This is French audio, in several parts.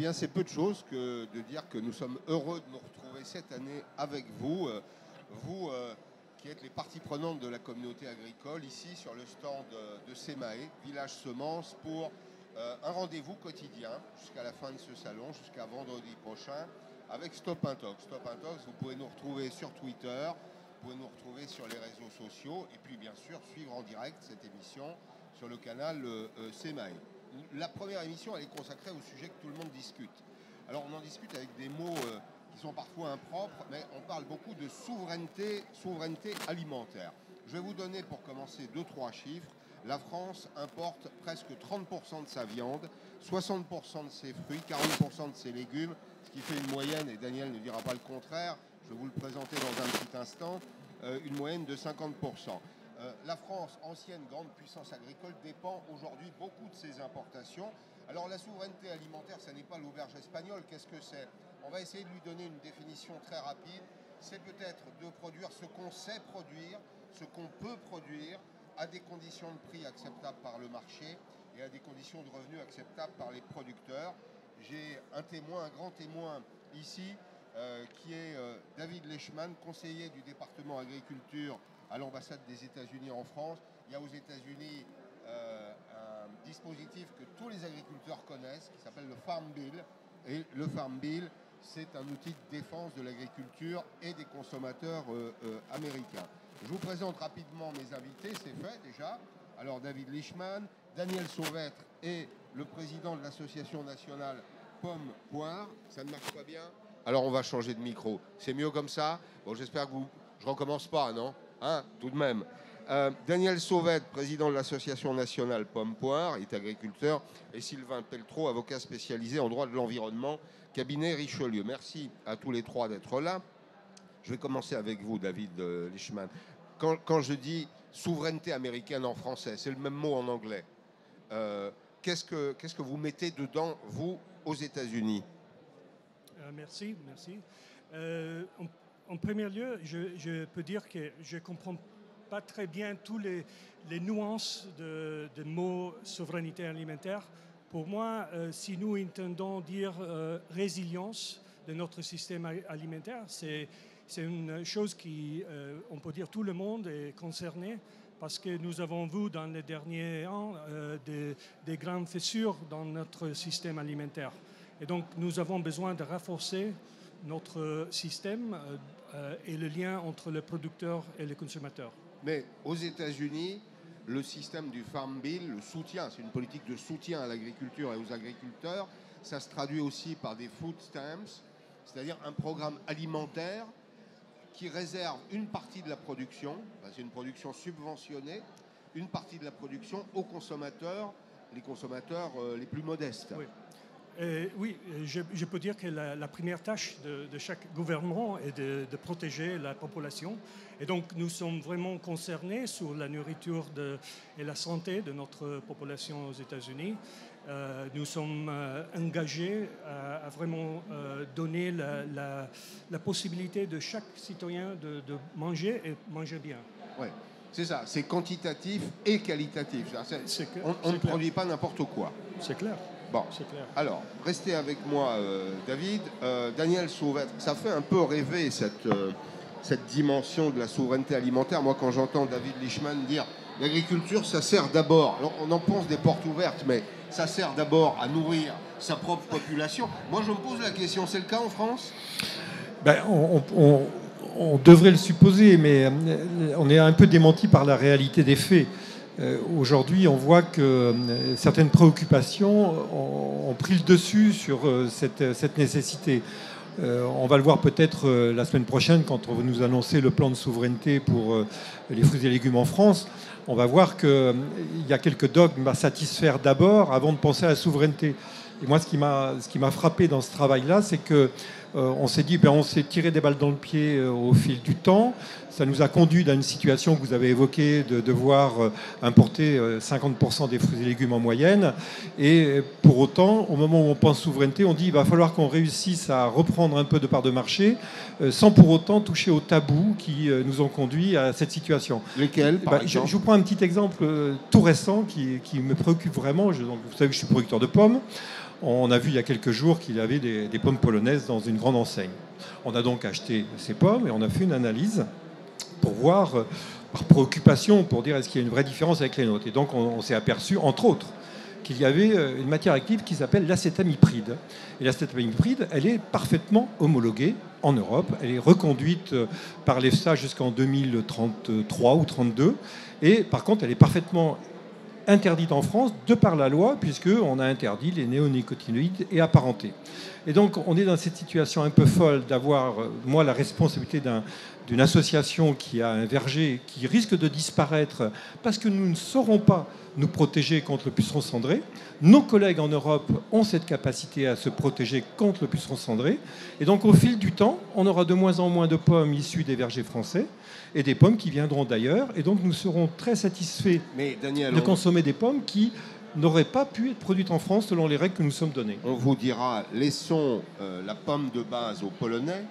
bien, c'est peu de choses que de dire que nous sommes heureux de nous retrouver cette année avec vous. Vous qui êtes les parties prenantes de la communauté agricole, ici sur le stand de Sémaé, Village Semence, pour un rendez-vous quotidien jusqu'à la fin de ce salon, jusqu'à vendredi prochain, avec Stop Intox. Stop Intox, vous pouvez nous retrouver sur Twitter, vous pouvez nous retrouver sur les réseaux sociaux, et puis bien sûr suivre en direct cette émission sur le canal Sémaé. La première émission, elle est consacrée au sujet que tout le monde discute. Alors on en discute avec des mots qui sont parfois impropres, mais on parle beaucoup de souveraineté alimentaire. Je vais vous donner pour commencer 2-3 chiffres. La France importe presque 30% de sa viande, 60% de ses fruits, 40% de ses légumes, ce qui fait une moyenne, et Daniel ne dira pas le contraire, je vais vous le présenter dans un petit instant, une moyenne de 50%. La France, ancienne grande puissance agricole, dépend aujourd'hui beaucoup de ses importations. Alors la souveraineté alimentaire, ce n'est pas l'auberge espagnole. Qu'est-ce que c'est? On va essayer de lui donner une définition très rapide. C'est peut-être de produire ce qu'on sait produire, ce qu'on peut produire, à des conditions de prix acceptables par le marché et à des conditions de revenus acceptables par les producteurs. J'ai un témoin, un grand témoin ici, qui est David Leishman, conseiller du département agriculture à l'ambassade des États-Unis en France. Il y a aux États-Unis un dispositif que tous les agriculteurs connaissent, qui s'appelle le Farm Bill. Et le Farm Bill, c'est un outil de défense de l'agriculture et des consommateurs américains. Je vous présente rapidement mes invités, c'est fait déjà. Alors David Leishman, Daniel Sauvêtre est le président de l'association nationale Pommes Poire. Ça ne marche pas bien? Alors on va changer de micro. C'est mieux comme ça? Bon, j'espère que je recommence pas, non? Hein, tout de même. Daniel Sauvêtre, président de l'association nationale Pommes Poire, est agriculteur, et Sylvain Pelletreau, avocat spécialisé en droit de l'environnement, cabinet Richelieu. Merci à tous les trois d'être là. Je vais commencer avec vous, David Leishman. Quand je dis souveraineté américaine en français, c'est le même mot en anglais. Qu'est-ce que vous mettez dedans, vous, aux États-Unis? Merci. En premier lieu, je peux dire que je ne comprends pas très bien tous les nuances de mots souveraineté alimentaire. Pour moi, si nous entendons dire résilience de notre système alimentaire, c'est une chose qui, on peut dire, tout le monde est concerné, parce que nous avons vu dans les derniers ans des grandes fissures dans notre système alimentaire. Et donc, nous avons besoin de renforcer notre système et le lien entre le producteur et le consommateur. Mais aux États-Unis, le système du Farm Bill, le soutien, c'est une politique de soutien à l'agriculture et aux agriculteurs, ça se traduit aussi par des food stamps, c'est-à-dire un programme alimentaire qui réserve une partie de la production, c'est une production subventionnée, une partie de la production aux consommateurs, les consommateurs les plus modestes. Oui. Oui, je peux dire que la première tâche de chaque gouvernement est de protéger la population. Et donc, nous sommes vraiment concernés sur la nourriture et la santé de notre population aux États-Unis. Nous sommes engagés à vraiment donner la possibilité de chaque citoyen de manger et manger bien. Oui, c'est ça. C'est quantitatif et qualitatif. On ne produit pas n'importe quoi. C'est clair. Bon, alors, restez avec moi, David. Daniel Sauvêtre, ça fait un peu rêver cette dimension de la souveraineté alimentaire. Moi, quand j'entends David Leishman dire l'agriculture, ça sert d'abord, alors on en pense des portes ouvertes, mais ça sert d'abord à nourrir sa propre population. Moi, je me pose la question, c'est le cas en France? On devrait le supposer, mais on est un peu démenti par la réalité des faits. Aujourd'hui, on voit que certaines préoccupations ont pris le dessus sur cette nécessité. On va le voir peut-être la semaine prochaine quand on va nous annoncer le plan de souveraineté pour les fruits et légumes en France. On va voir qu'il y a quelques dogmes à satisfaire d'abord avant de penser à la souveraineté. Et moi, ce qui m'a frappé dans ce travail-là, c'est que on s'est dit, on s'est tiré des balles dans le pied au fil du temps. Ça nous a conduit dans une situation que vous avez évoquée de devoir importer 50% des fruits et légumes en moyenne. Et pour autant, au moment où on pense souveraineté, on dit qu'il va falloir qu'on réussisse à reprendre un peu de part de marché sans pour autant toucher aux tabous qui nous ont conduits à cette situation. Lesquels, par exemple ? Je vous prends un petit exemple tout récent qui me préoccupe vraiment. Vous savez que je suis producteur de pommes. on a vu il y a quelques jours qu'il y avait des pommes polonaises dans une grande enseigne. On a donc acheté ces pommes et on a fait une analyse pour voir, par préoccupation, pour dire est-ce qu'il y a une vraie différence avec les nôtres. Et donc on s'est aperçu, entre autres, qu'il y avait une matière active qui s'appelle l'acétamipride. Et l'acétamipride, elle est parfaitement homologuée en Europe. Elle est reconduite par l'EFSA jusqu'en 2033 ou 32. Et par contre, elle est parfaitement interdite en France de par la loi, puisqu'on a interdit les néonicotinoïdes et apparentés. Et donc, on est dans cette situation un peu folle d'avoir, moi, la responsabilité d'une association qui a un verger qui risque de disparaître parce que nous ne saurons pas nous protéger contre le puceron cendré. Nos collègues en Europe ont cette capacité à se protéger contre le puceron cendré. Et donc, au fil du temps, on aura de moins en moins de pommes issues des vergers français et des pommes qui viendront d'ailleurs. Et donc, nous serons très satisfaits de consommer des pommes qui n'auraient pas pu être produites en France selon les règles que nous sommes données. On vous dira, laissons la pomme de base aux Polonais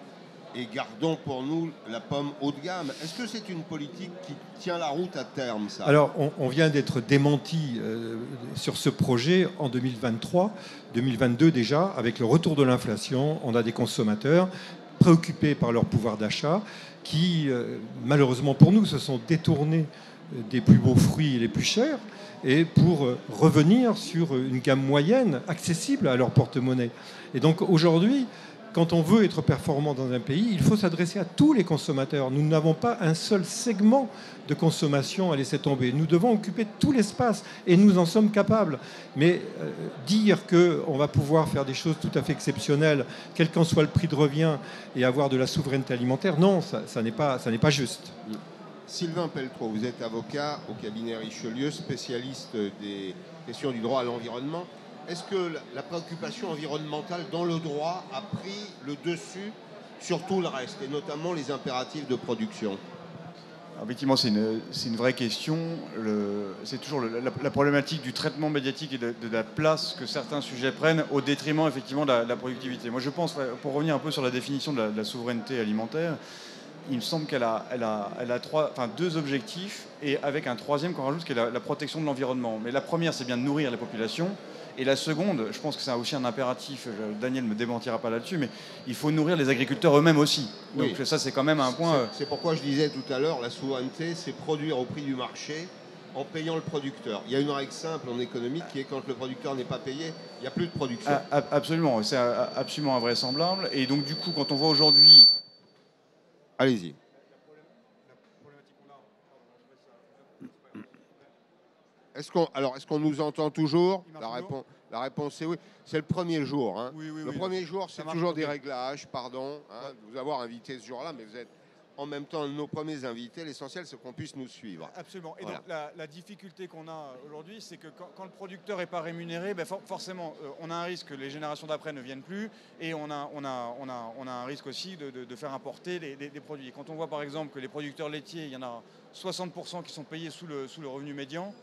et gardons pour nous la pomme haut de gamme. Est-ce que c'est une politique qui tient la route à terme, ça ? Alors, on vient d'être démenti sur ce projet en 2023, 2022 déjà, avec le retour de l'inflation. On a des consommateurs préoccupés par leur pouvoir d'achat qui, malheureusement pour nous, se sont détournés des plus beaux fruits et les plus chers et pour revenir sur une gamme moyenne accessible à leur porte-monnaie. Et donc aujourd'hui, quand on veut être performant dans un pays, il faut s'adresser à tous les consommateurs. Nous n'avons pas un seul segment de consommation à laisser tomber. Nous devons occuper tout l'espace et nous en sommes capables. Mais dire qu'on va pouvoir faire des choses tout à fait exceptionnelles, quel qu'en soit le prix de revient, et avoir de la souveraineté alimentaire, non, ça n'est pas juste. Sylvain Pelletreau, vous êtes avocat au cabinet Richelieu, spécialiste des questions du droit à l'environnement. Est-ce que la préoccupation environnementale dans le droit a pris le dessus sur tout le reste, et notamment les impératifs de production ? Alors, effectivement, c'est une vraie question. C'est toujours la problématique du traitement médiatique et de la place que certains sujets prennent au détriment effectivement de la productivité. Moi, je pense, pour revenir un peu sur la définition de la souveraineté alimentaire, il me semble qu'elle a deux objectifs, et avec un troisième qu'on rajoute, qui est la protection de l'environnement. Mais la première, c'est bien de nourrir les populations. Et la seconde, je pense que c'est aussi un impératif, Daniel ne me démentira pas là-dessus, mais il faut nourrir les agriculteurs eux-mêmes aussi. Donc oui, ça, c'est quand même un point... C'est pourquoi je disais tout à l'heure, la souveraineté, c'est produire au prix du marché en payant le producteur. Il y a une règle simple en économie qui est quand le producteur n'est pas payé, il n'y a plus de production. Absolument, c'est absolument invraisemblable. Et donc du coup, quand on voit aujourd'hui... Allez-y. Est-ce qu'on nous entend toujours ? La réponse est oui. C'est le premier jour. Hein. Oui, le premier jour, c'est toujours des réglages, pardon, hein, de vous avoir invité ce jour-là, mais vous êtes en même temps nos premiers invités. L'essentiel, c'est qu'on puisse nous suivre. Absolument. Et voilà. Donc la difficulté qu'on a aujourd'hui, c'est que quand le producteur n'est pas rémunéré, forcément, on a un risque que les générations d'après ne viennent plus, et on a un risque aussi de faire importer des produits. Et quand on voit par exemple que les producteurs laitiers, il y en a 60% qui sont payés sous le revenu médian.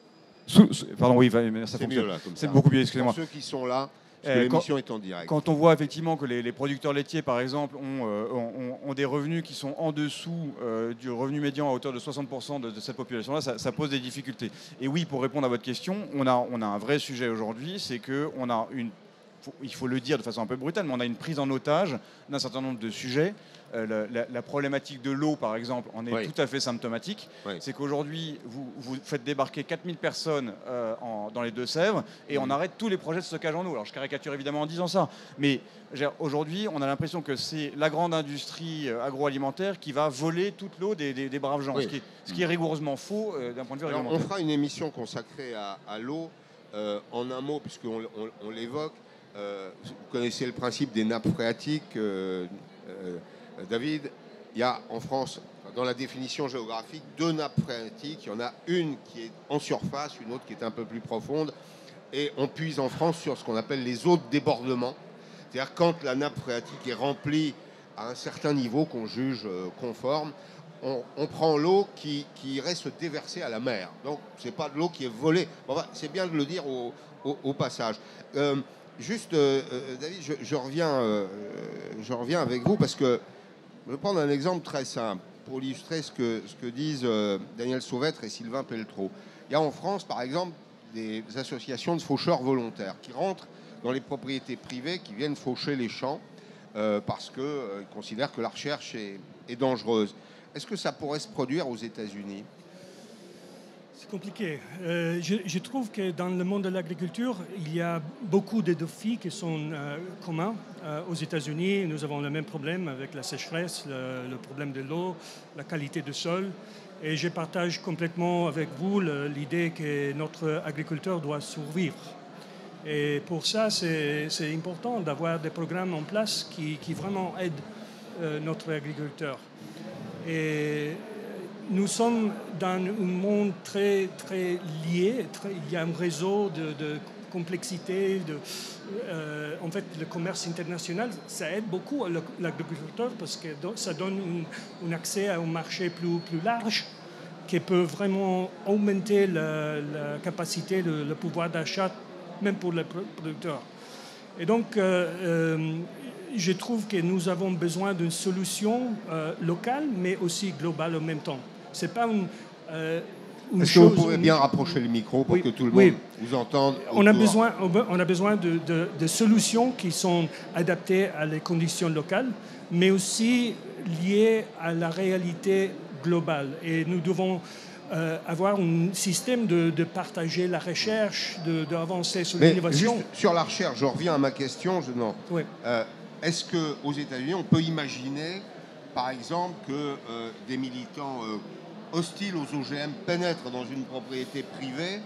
Pardon, oui, ça fonctionne. C'est beaucoup mieux, excusez-moi. Pour ceux qui sont là, parce que l'émission est en direct. Quand on voit effectivement que les producteurs laitiers, par exemple, ont des revenus qui sont en dessous du revenu médian à hauteur de 60% de cette population-là, ça pose des difficultés. Et oui, pour répondre à votre question, on a un vrai sujet aujourd'hui, c'est qu'on a il faut le dire de façon un peu brutale, mais on a une prise en otage d'un certain nombre de sujets. La problématique de l'eau, par exemple, en est tout à fait symptomatique. C'est qu'aujourd'hui, vous faites débarquer 4000 personnes dans les Deux-Sèvres et on arrête tous les projets de stockage en eau. Alors, je caricature évidemment en disant ça, mais aujourd'hui, on a l'impression que c'est la grande industrie agroalimentaire qui va voler toute l'eau des braves gens, ce qui est rigoureusement faux d'un point de vue réglementaire. On fera une émission consacrée à l'eau. En un mot, puisqu'on l'évoque, vous connaissez le principe des nappes phréatiques, David. Il y a en France, dans la définition géographique, 2 nappes phréatiques. Il y en a une qui est en surface, une autre qui est un peu plus profonde. Et on puise en France sur ce qu'on appelle les eaux de débordement. C'est-à-dire quand la nappe phréatique est remplie à un certain niveau qu'on juge conforme, on prend l'eau qui irait se déverser à la mer. Donc, ce n'est pas de l'eau qui est volée. C'est bien de le dire au passage. David, je reviens avec vous parce que je vais prendre un exemple très simple pour illustrer ce que disent Daniel Sauvêtre et Sylvain Pelletreau. Il y a en France, par exemple, des associations de faucheurs volontaires qui rentrent dans les propriétés privées qui viennent faucher les champs parce qu'ils considèrent que la recherche est dangereuse. Est-ce que ça pourrait se produire aux États-Unis ? C'est compliqué. Je trouve que dans le monde de l'agriculture, il y a beaucoup de défis qui sont communs. Aux États-Unis, nous avons le même problème avec la sécheresse, le problème de l'eau, la qualité du sol. Et je partage complètement avec vous l'idée que notre agriculteur doit survivre. Et pour ça, c'est important d'avoir des programmes en place qui vraiment aident notre agriculteur. Et nous sommes dans un monde très, très lié. Il y a un réseau de complexité. En fait, le commerce international, ça aide beaucoup l'agriculteur parce que ça donne un accès à un marché plus large qui peut vraiment augmenter la capacité, le pouvoir d'achat, même pour les producteurs. Et donc, je trouve que nous avons besoin d'une solution locale, mais aussi globale en même temps. C'est pas une Est-ce que vous pouvez bien rapprocher le micro pour que tout le monde vous entende? On a besoin de solutions qui sont adaptées à les conditions locales, mais aussi liées à la réalité globale. Et nous devons avoir un système de partager la recherche, d'avancer sur l'innovation. Juste sur la recherche, je reviens à ma question. Oui. Est-ce qu'aux États-Unis, on peut imaginer, par exemple, que des militants hostiles aux OGM pénètrent dans une propriété privée,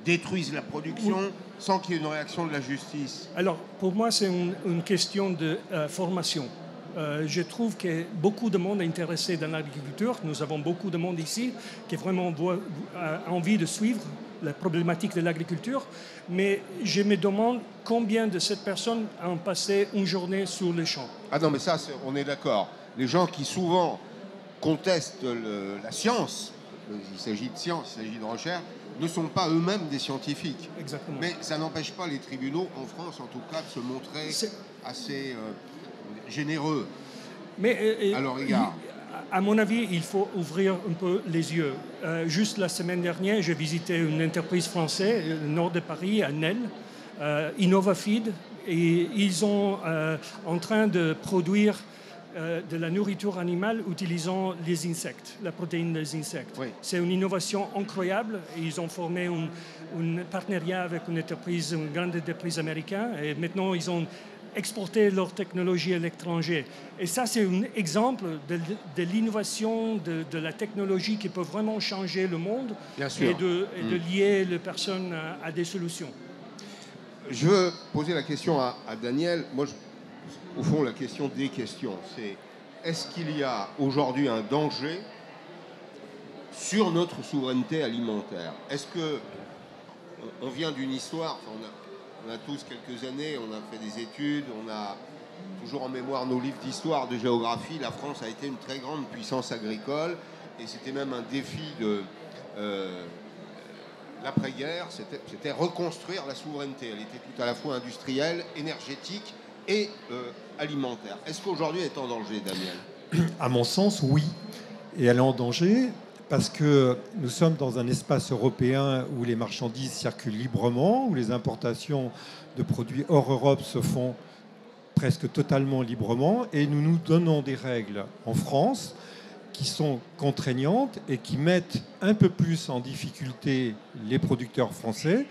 détruisent la production sans qu'il y ait une réaction de la justice? Alors, pour moi, c'est une question de formation. Je trouve que beaucoup de monde est intéressé dans l'agriculture. Nous avons beaucoup de monde ici qui vraiment a envie de suivre la problématique de l'agriculture. Mais je me demande combien de ces personnes ont passé une journée sur les champs. Ah non, mais ça, on est d'accord. Les gens qui souvent contestent la science, il s'agit de science, il s'agit de recherche, ne sont pas eux-mêmes des scientifiques. Exactement. Mais ça n'empêche pas les tribunaux, en France en tout cas, de se montrer assez généreux à leur égard. À mon avis, il faut ouvrir un peu les yeux. Juste la semaine dernière, j'ai visité une entreprise française, au nord de Paris, à Nesle, Innovafeed, et ils sont en train de produire de la nourriture animale utilisant les insectes, la protéine des insectes. Oui. C'est une innovation incroyable. Ils ont formé un partenariat avec une grande entreprise américaine, et maintenant ils ont exporté leur technologie à l'étranger. Et ça, c'est un exemple de l'innovation, de la technologie qui peut vraiment changer le monde. Bien sûr. Et de lier les personnes à des solutions. Je veux poser la question à Daniel. Moi, au fond, la question des questions, c'est est-ce qu'il y a aujourd'hui un danger sur notre souveraineté alimentaire? Est-ce que on vient d'une histoire, on a tous quelques années, on a fait des études, on a toujours en mémoire nos livres d'histoire, de géographie. La France a été une très grande puissance agricole et c'était même un défi de l'après-guerre, c'était reconstruire la souveraineté. Elle était tout à la fois industrielle, énergétique et alimentaire. Est-ce qu'aujourd'hui elle est en danger, Daniel? À mon sens, oui. Et elle est en danger parce que nous sommes dans un espace européen où les marchandises circulent librement, où les importations de produits hors Europe se font presque totalement librement, et nous nous donnons des règles en France qui sont contraignantes et qui mettent un peu plus en difficulté les producteurs français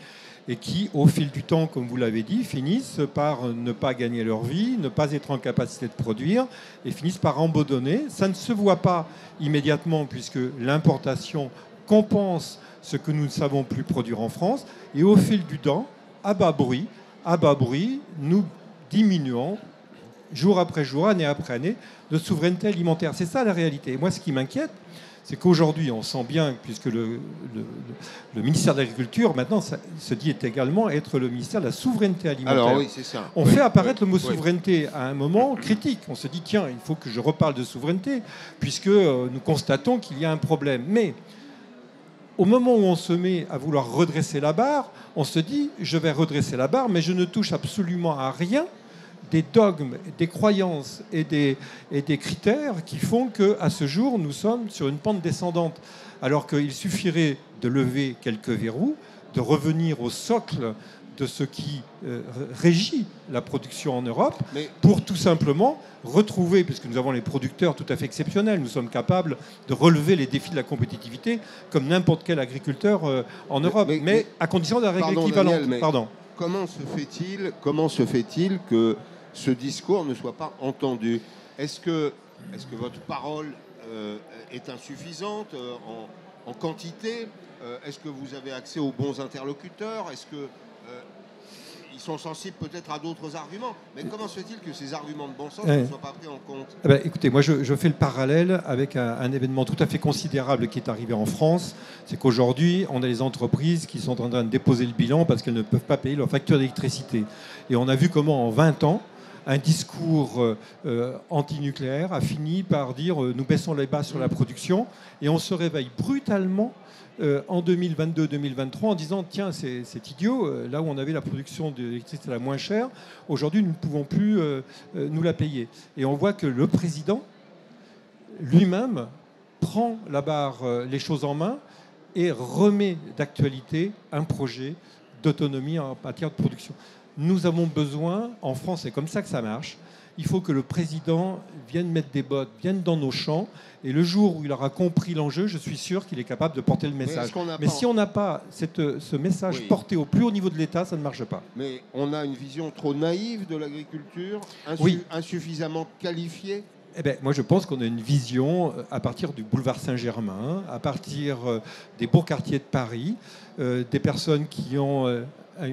et qui, au fil du temps, comme vous l'avez dit, finissent par ne pas gagner leur vie, ne pas être en capacité de produire et finissent par abandonner. Ça ne se voit pas immédiatement puisque l'importation compense ce que nous ne savons plus produire en France. Et au fil du temps, à bas bruit, nous diminuons jour après jour, année après année, notre souveraineté alimentaire. C'est ça la réalité. Et moi, ce qui m'inquiète, c'est qu'aujourd'hui, on sent bien, puisque le ministère de l'Agriculture, maintenant, ça se dit également être le ministère de la souveraineté alimentaire. Alors oui, c'est ça. On fait apparaître le mot souveraineté à un moment critique. On se dit, tiens, il faut que je reparle de souveraineté, puisque nous constatons qu'il y a un problème. Mais au moment où on se met à vouloir redresser la barre, on se dit, je vais redresser la barre, mais je ne touche absolument à rien des dogmes, des croyances et des critères qui font qu'à ce jour, nous sommes sur une pente descendante. Alors qu'il suffirait de lever quelques verrous, de revenir au socle de ce qui régit la production en Europe, pour tout simplement retrouver, puisque nous avons les producteurs tout à fait exceptionnels, nous sommes capables de relever les défis de la compétitivité comme n'importe quel agriculteur en Europe, mais à condition d'un règle équivalente. Pardon. Comment se fait-il que ce discours ne soit pas entendu? Est-ce que votre parole est insuffisante en quantité? Est-ce que vous avez accès aux bons interlocuteurs? Est-ce que ils sont sensibles peut-être à d'autres arguments? Mais comment se fait-il que ces arguments de bon sens ne soient pas pris en compte? Écoutez, moi je fais le parallèle avec un événement tout à fait considérable qui est arrivé en France. C'est qu'aujourd'hui, on a les entreprises qui sont en train de déposer le bilan parce qu'elles ne peuvent pas payer leur facture d'électricité. Et on a vu comment en 20 ans, un discours anti-nucléaire a fini par dire nous baissons les bas sur la production, et on se réveille brutalement en 2022-2023 en disant tiens, c'est idiot, là où on avait la production d'électricité la moins chère, aujourd'hui nous ne pouvons plus nous la payer. Et on voit que le président lui-même prend les choses en main et remet d'actualité un projet d'autonomie en matière de production. Nous avons besoin, en France, c'est comme ça que ça marche, il faut que le président vienne mettre des bottes, vienne dans nos champs, et le jour où il aura compris l'enjeu, je suis sûr qu'il est capable de porter le message. Mais si on n'a pas ce message porté au plus haut niveau de l'État, ça ne marche pas. Mais on a une vision trop naïve de l'agriculture, insuffisamment qualifiée. Moi, je pense qu'on a une vision à partir du boulevard Saint-Germain, à partir des beaux quartiers de Paris, des personnes qui ont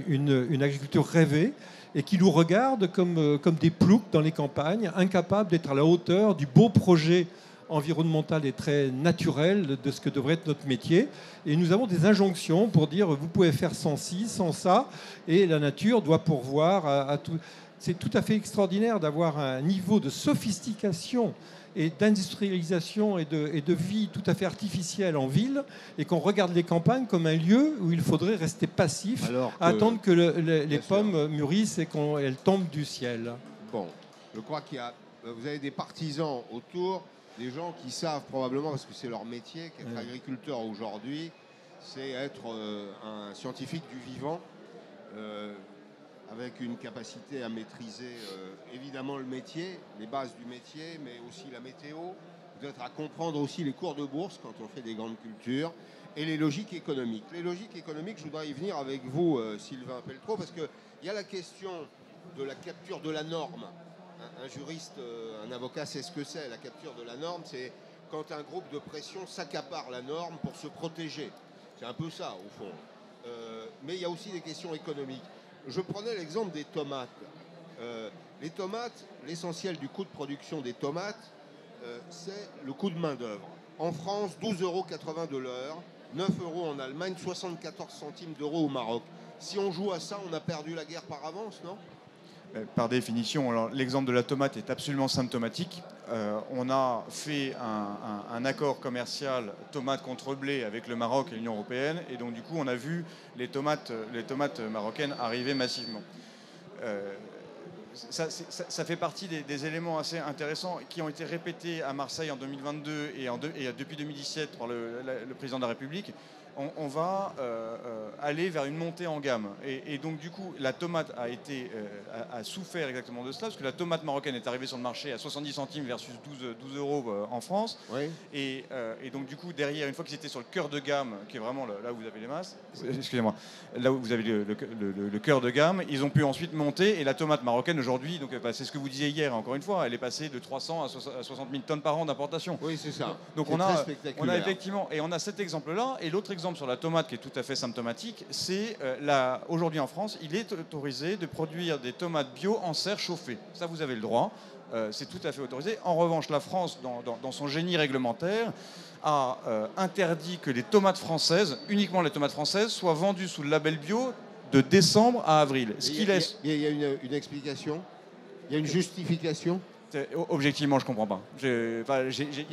une agriculture rêvée et qui nous regardent comme des ploucs dans les campagnes, incapables d'être à la hauteur du beau projet environnemental et très naturel de ce que devrait être notre métier. Et nous avons des injonctions pour dire vous pouvez faire sans ci, sans ça, et la nature doit pourvoir à tout. C'est tout à fait extraordinaire d'avoir un niveau de sophistication et d'industrialisation et de vie tout à fait artificielle en ville, et qu'on regarde les campagnes comme un lieu où il faudrait rester passif, attendre que les pommes mûrissent et qu'elles tombent du ciel. Bon, je crois vous avez des partisans autour, des gens qui savent probablement, parce que c'est leur métier, qu'être agriculteur aujourd'hui, c'est être un scientifique du vivant, avec une capacité à maîtriser évidemment le métier, les bases du métier, mais aussi la météo, peut-être à comprendre aussi les cours de bourse quand on fait des grandes cultures, et les logiques économiques. Les logiques économiques, je voudrais y venir avec vous, Sylvain Pelletreau, parce qu'il y a la question de la capture de la norme. Un juriste, un avocat sait ce que c'est. La capture de la norme, c'est quand un groupe de pression s'accapare la norme pour se protéger. C'est un peu ça, au fond. Mais il y a aussi des questions économiques. Je prenais l'exemple des tomates. Les tomates, l'essentiel du coût de production des tomates, c'est le coût de main-d'œuvre. En France, 12,80 € de l'heure, 9 € en Allemagne, 74 centimes d'euros au Maroc. Si on joue à ça, on a perdu la guerre par avance, non ? Par définition, l'exemple de la tomate est absolument symptomatique. On a fait un accord commercial tomate contre blé avec le Maroc et l'Union européenne, et donc du coup on a vu les tomates marocaines arriver massivement. Ça fait partie des éléments assez intéressants qui ont été répétés à Marseille en 2022 et depuis 2017 par le président de la République. On va aller vers une montée en gamme. Et donc, du coup, la tomate a souffert exactement de cela, parce que la tomate marocaine est arrivée sur le marché à 70 centimes versus 12 € en France. Oui. Et donc, du coup, derrière, une fois qu'ils étaient sur le cœur de gamme, qui est vraiment là où vous avez les masses, excusez-moi, là où vous avez le cœur de gamme, ils ont pu ensuite monter. Et la tomate marocaine, aujourd'hui, donc c'est ce que vous disiez hier, encore une fois, elle est passée de 300 à 60 000 tonnes par an d'importation. Oui, c'est ça. Donc, on a effectivement, et on a cet exemple-là, et l'autre exemple sur la tomate qui est tout à fait symptomatique, c'est aujourd'hui en France, il est autorisé de produire des tomates bio en serre chauffée. Ça, vous avez le droit, c'est tout à fait autorisé. En revanche, la France, dans son génie réglementaire, a interdit que les tomates françaises, uniquement les tomates françaises, soient vendues sous le label bio de décembre à avril. Il y a une explication, il y a une justification. Objectivement, je ne comprends pas.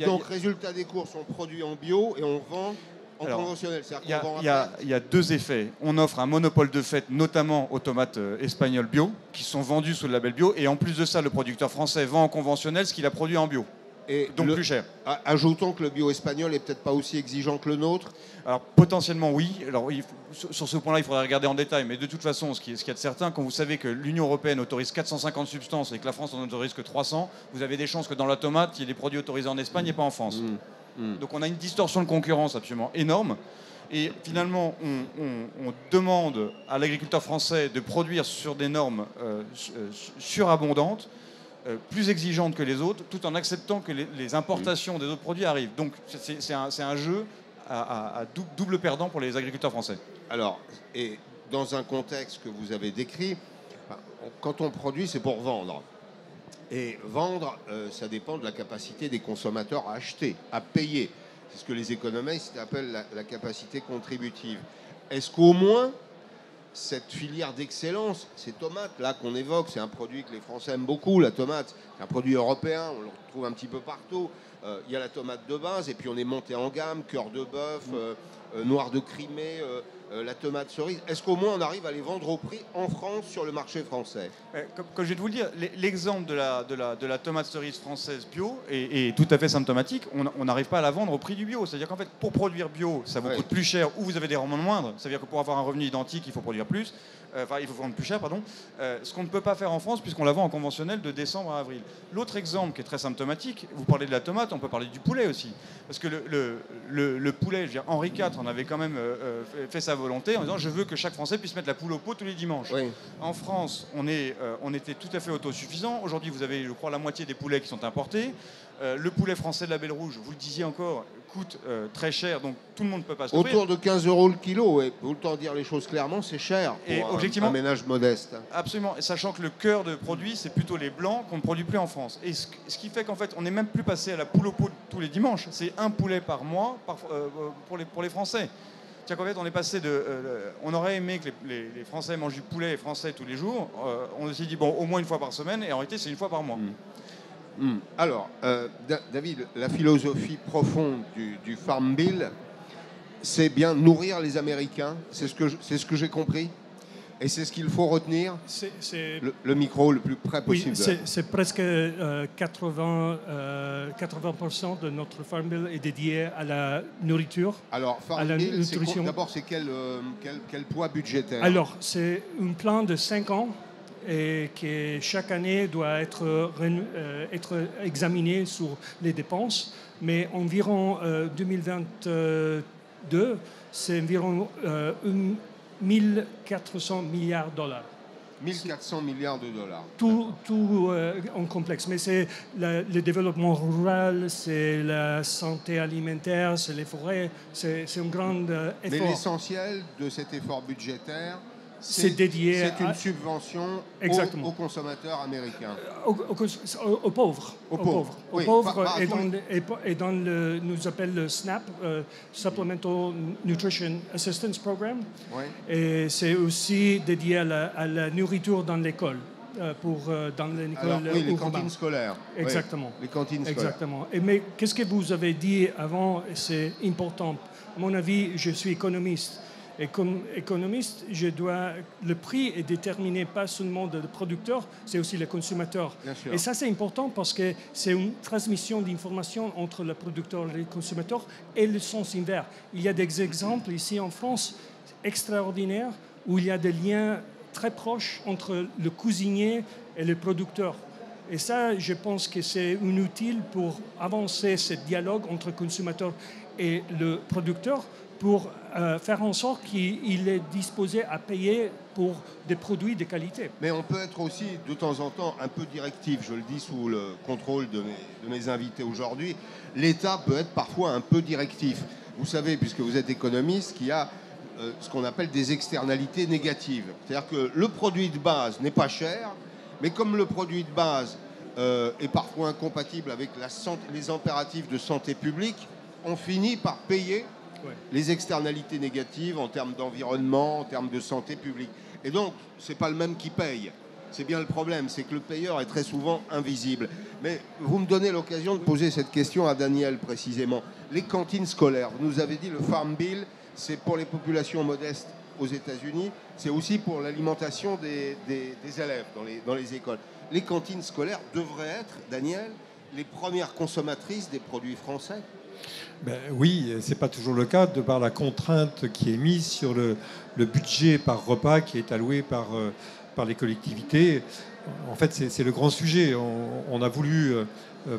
Donc, résultat des courses, on produit en bio et on vend en conventionnel. Il y a deux effets. On offre un monopole de fait, notamment aux tomates espagnoles bio, qui sont vendues sous le label bio. Et en plus de ça, le producteur français vend en conventionnel ce qu'il a produit en bio. Et donc plus cher. Ajoutons que le bio espagnol est peut-être pas aussi exigeant que le nôtre. Alors potentiellement oui. Alors sur ce point-là, il faudrait regarder en détail. Mais de toute façon, ce qu'il y a de certain, quand vous savez que l'Union européenne autorise 450 substances et que la France en autorise que 300, vous avez des chances que dans la tomate, il y ait des produits autorisés en Espagne et pas en France. Donc on a une distorsion de concurrence absolument énorme. Et finalement, on demande à l'agriculteur français de produire sur des normes surabondantes, plus exigeantes que les autres, tout en acceptant que les importations des autres produits arrivent. Donc c'est un jeu à double perdant pour les agriculteurs français. Alors, et dans un contexte que vous avez décrit, quand on produit, c'est pour vendre. Et vendre, ça dépend de la capacité des consommateurs à acheter, à payer. C'est ce que les économistes appellent la capacité contributive. Est-ce qu'au moins, cette filière d'excellence, ces tomates là qu'on évoque, c'est un produit que les Français aiment beaucoup, la tomate, c'est un produit européen, on le retrouve un petit peu partout. Il y a la tomate de base et puis on est monté en gamme, cœur de bœuf, noir de Crimée, la tomate cerise. Est-ce qu'au moins on arrive à les vendre au prix en France sur le marché français? Comme je vais vous le dire, l'exemple de la tomate cerise française bio est tout à fait symptomatique. On n'arrive pas à la vendre au prix du bio. C'est-à-dire qu'en fait, pour produire bio, ça vous coûte plus cher ou vous avez des rendements moindres. C'est-à-dire que pour avoir un revenu identique, il faut produire plus. Il faut vendre plus cher, pardon. Ce qu'on ne peut pas faire en France puisqu'on la vend en conventionnel de décembre à avril. L'autre exemple qui est très symptomatique, vous parlez de la tomate, on peut parler du poulet aussi. Parce que le poulet, je veux dire, Henri IV en avait quand même fait sa volonté en disant je veux que chaque Français puisse mettre la poule au pot tous les dimanches. Oui. En France, on était tout à fait autosuffisant. Aujourd'hui, vous avez, je crois, la moitié des poulets qui sont importés. Le poulet français de la Belle Rouge, vous le disiez encore, coûte très cher, donc tout le monde ne peut pas se l'offrir. Autour de 15 € le kilo, et pour autant dire les choses clairement, c'est cher pour un ménage modeste. Absolument, et sachant que le cœur de produit, c'est plutôt les blancs qu'on ne produit plus en France. Et ce qui fait qu'en fait, on n'est même plus passé à la poule au pot tous les dimanches. C'est un poulet par mois pour les Français. C'est-à-dire qu'en fait, on est passé on aurait aimé que les Français mangent du poulet français tous les jours. On s'est dit, bon, au moins une fois par semaine, et en réalité, c'est une fois par mois. Alors, David, la philosophie profonde du Farm Bill, c'est bien nourrir les Américains. C'est ce que j'ai compris. Et c'est ce qu'il faut retenir. Le micro le plus près possible. Oui, c'est presque 80% de notre Farm Bill est dédié à la nourriture. Alors, Farm Bill, d'abord, c'est quel poids budgétaire? Alors, c'est un plan de 5 ans et qui chaque année doit être examiné sur les dépenses. Mais environ 2022, c'est environ 1400 milliards de dollars. 1400 milliards de dollars. Tout en complexe. Mais c'est le développement rural, c'est la santé alimentaire, c'est les forêts. C'est un grand effort. Mais l'essentiel de cet effort budgétaire, c'est dédié une subvention aux consommateurs américains. Aux pauvres. Aux pauvres. Oui, et dans nous appelle le SNAP, Supplemental Nutrition Assistance Program. Oui. Et c'est aussi dédié à la nourriture dans l'école. Dans l'école les cantines scolaires. Exactement. Oui, les cantines scolaires. Exactement. Mais qu'est-ce que vous avez dit avant, c'est important. À mon avis, je suis économiste. Et comme économiste, le prix est déterminé pas seulement de le producteur, c'est aussi le consommateur. Et ça, c'est important parce que c'est une transmission d'informations entre le producteur et le consommateur et le sens inverse. Il y a des exemples ici en France extraordinaires où il y a des liens très proches entre le cuisinier et le producteur. Et ça, je pense que c'est inutile pour avancer ce dialogue entre le consommateur et le producteur pour faire en sorte qu'il est disposé à payer pour des produits de qualité. Mais on peut être aussi de temps en temps un peu directif, je le dis sous le contrôle de mes invités aujourd'hui. L'État peut être parfois un peu directif. Vous savez, puisque vous êtes économiste, qu'il y a ce qu'on appelle des externalités négatives. C'est-à-dire que le produit de base n'est pas cher, mais comme le produit de base est parfois incompatible avec les impératifs de santé publique, on finit par payer les externalités négatives en termes d'environnement, en termes de santé publique. Et donc, ce n'est pas le même qui paye. C'est bien le problème, c'est que le payeur est très souvent invisible. Mais vous me donnez l'occasion de poser cette question à Daniel précisément. Les cantines scolaires, vous nous avez dit le Farm Bill, c'est pour les populations modestes aux États-Unis, c'est aussi pour l'alimentation des élèves dans les écoles. Les cantines scolaires devraient être, Daniel, les premières consommatrices des produits français? Ben oui, ce n'est pas toujours le cas, de par la contrainte qui est mise sur le budget par repas qui est alloué par les collectivités. En fait, c'est le grand sujet. On a voulu,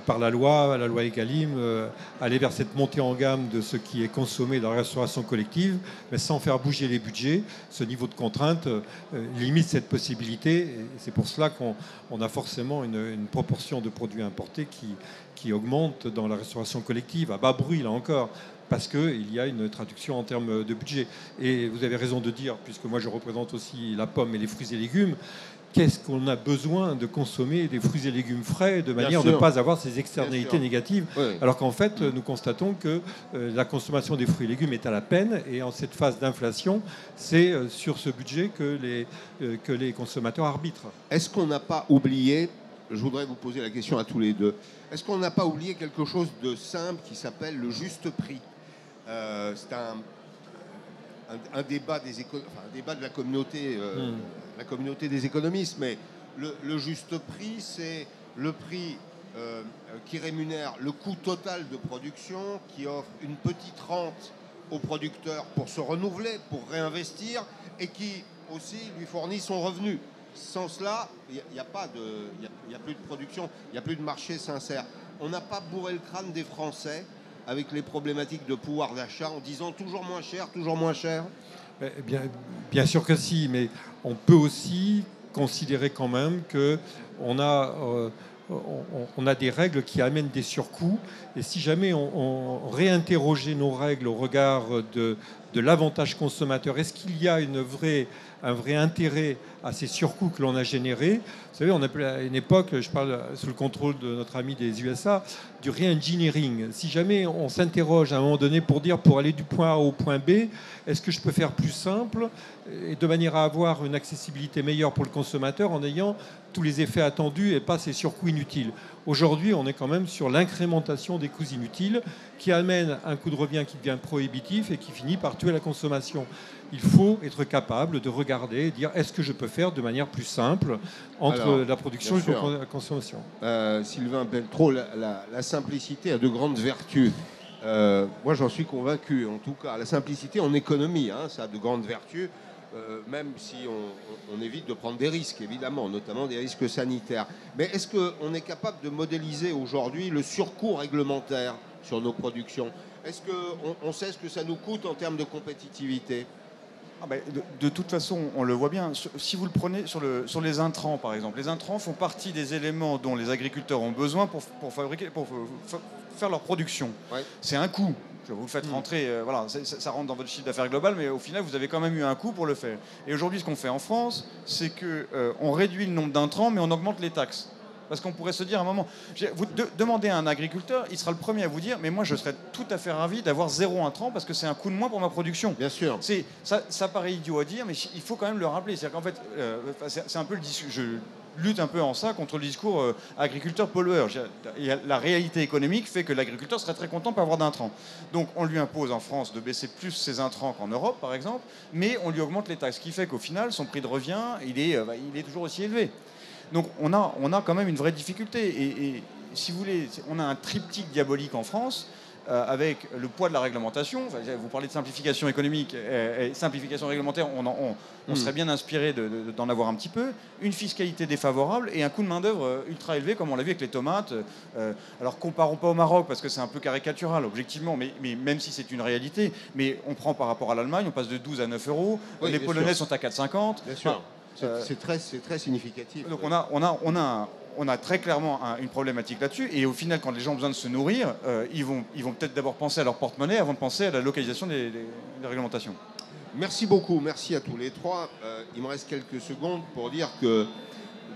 par la loi Egalim, aller vers cette montée en gamme de ce qui est consommé dans la restauration collective, mais sans faire bouger les budgets. Ce niveau de contrainte limite cette possibilité. Et c'est pour cela qu'on a forcément une proportion de produits importés qui augmente dans la restauration collective, à bas bruit, là encore, parce qu'il y a une traduction en termes de budget. Et vous avez raison de dire, puisque moi je représente aussi la pomme et les fruits et légumes, qu'est-ce qu'on a besoin de consommer des fruits et légumes frais de manière à ne pas avoir ces externalités négatives, alors qu'en fait, nous constatons que la consommation des fruits et légumes est à la peine, et en cette phase d'inflation, c'est sur ce budget que les consommateurs arbitrent. Est-ce qu'on n'a pas oublié, je voudrais vous poser la question à tous les deux, est-ce qu'on n'a pas oublié quelque chose de simple qui s'appelle le juste prix? C'est un débat un débat de la communauté des économistes, mais le juste prix, c'est le prix qui rémunère le coût total de production, qui offre une petite rente aux producteurs pour se renouveler, pour réinvestir, et qui aussi lui fournit son revenu. Sans cela, il n'y a plus de production, il n'y a plus de marché sincère. On n'a pas bourré le crâne des Français avec les problématiques de pouvoir d'achat en disant toujours moins cher, toujours moins cher? Bien sûr que si, mais on peut aussi considérer quand même qu'on a des règles qui amènent des surcoûts. Et si jamais on réinterrogeait nos règles au regard de l'avantage consommateur, est-ce qu'il y a un vrai intérêt à ces surcoûts que l'on a générés? Vous savez, on appelait à une époque, je parle sous le contrôle de notre ami des USA, du re-engineering. Si jamais on s'interroge à un moment donné pour aller du point A au point B, est-ce que je peux faire plus simple et de manière à avoir une accessibilité meilleure pour le consommateur en ayant tous les effets attendus et pas ces surcoûts inutiles? Aujourd'hui, on est quand même sur l'incrémentation des coûts inutiles qui amène un coût de revient qui devient prohibitif et qui finit par tuer la consommation. Il faut être capable de regarder et dire est-ce que je peux faire de manière plus simple entre la production et la consommation. Sylvain Beltrot, la simplicité a de grandes vertus. Moi, j'en suis convaincu. En tout cas, la simplicité en économie, ça a de grandes vertus, même si on évite de prendre des risques, évidemment, notamment des risques sanitaires. Mais est-ce qu'on est capable de modéliser aujourd'hui le surcoût réglementaire sur nos productions? Est-ce qu'on sait ce que ça nous coûte en termes de compétitivité? De toute façon, on le voit bien. Si vous le prenez sur les intrants, par exemple, les intrants font partie des éléments dont les agriculteurs ont besoin pour faire leur production. Ouais. C'est un coût. Vous le faites rentrer, ça rentre dans votre chiffre d'affaires global, mais au final, vous avez quand même eu un coût pour le faire. Et aujourd'hui, ce qu'on fait en France, c'est qu'on réduit le nombre d'intrants, mais on augmente les taxes. Parce qu'on pourrait se dire à un moment, vous demandez à un agriculteur, il sera le premier à vous dire, mais moi je serais tout à fait ravi d'avoir 0 intrant parce que c'est un coût de moins pour ma production. Bien sûr. Ça paraît idiot à dire, mais il faut quand même le rappeler. C'est-à-dire qu'en fait, c'est un peu le discours. Je lutte un peu en ça contre le discours agriculteur-pollueur. La réalité économique fait que l'agriculteur serait très content de ne pas avoir d'intrants. Donc on lui impose en France de baisser plus ses intrants qu'en Europe, par exemple, mais on lui augmente les taxes, ce qui fait qu'au final, son prix de revient, il est toujours aussi élevé. Donc on a quand même une vraie difficulté. Et si vous voulez, on a un triptyque diabolique en France avec le poids de la réglementation. Enfin, vous parlez de simplification économique et simplification réglementaire, on serait bien inspiré d'en avoir un petit peu. Une fiscalité défavorable et un coût de main-d'œuvre ultra élevé, comme on l'a vu avec les tomates. Alors comparons pas au Maroc, parce que c'est un peu caricatural, objectivement, mais même si c'est une réalité. Mais on prend par rapport à l'Allemagne, on passe de 12 à 9 euros. Oui, les Polonais sont à 4,50. Bien sûr. C'est très significatif. Donc on a très clairement une problématique là-dessus. Et au final, quand les gens ont besoin de se nourrir, ils vont peut-être d'abord penser à leur porte-monnaie avant de penser à la localisation des réglementations. Merci beaucoup. Merci à tous les trois. Il me reste quelques secondes pour dire que,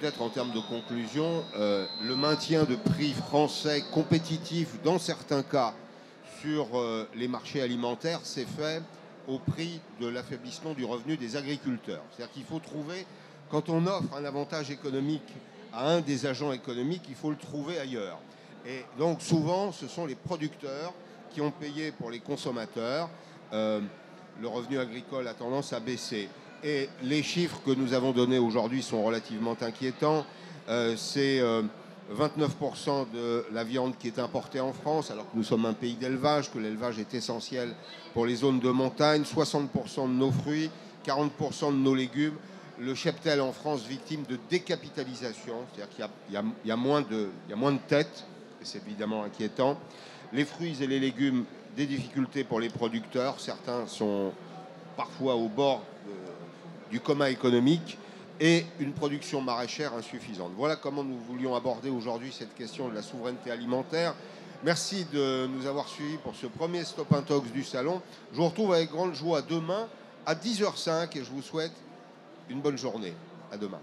peut-être en termes de conclusion, le maintien de prix français compétitifs, dans certains cas, sur les marchés alimentaires, c'est fait au prix de l'affaiblissement du revenu des agriculteurs. C'est-à-dire qu'il faut trouver, quand on offre un avantage économique à un des agents économiques, il faut le trouver ailleurs. Et donc souvent, ce sont les producteurs qui ont payé pour les consommateurs. Le revenu agricole a tendance à baisser. Et les chiffres que nous avons donnés aujourd'hui sont relativement inquiétants. C'est 29% de la viande qui est importée en France, alors que nous sommes un pays d'élevage, que l'élevage est essentiel pour les zones de montagne, 60% de nos fruits, 40% de nos légumes. Le cheptel en France victime de décapitalisation, c'est-à-dire qu'il y a moins de têtes, et c'est évidemment inquiétant. Les fruits et les légumes, des difficultés pour les producteurs, certains sont parfois au bord du coma économique, et une production maraîchère insuffisante. Voilà comment nous voulions aborder aujourd'hui cette question de la souveraineté alimentaire. Merci de nous avoir suivis pour ce premier Stop Intox du salon. Je vous retrouve avec grande joie demain à 10h05 et je vous souhaite une bonne journée. À demain.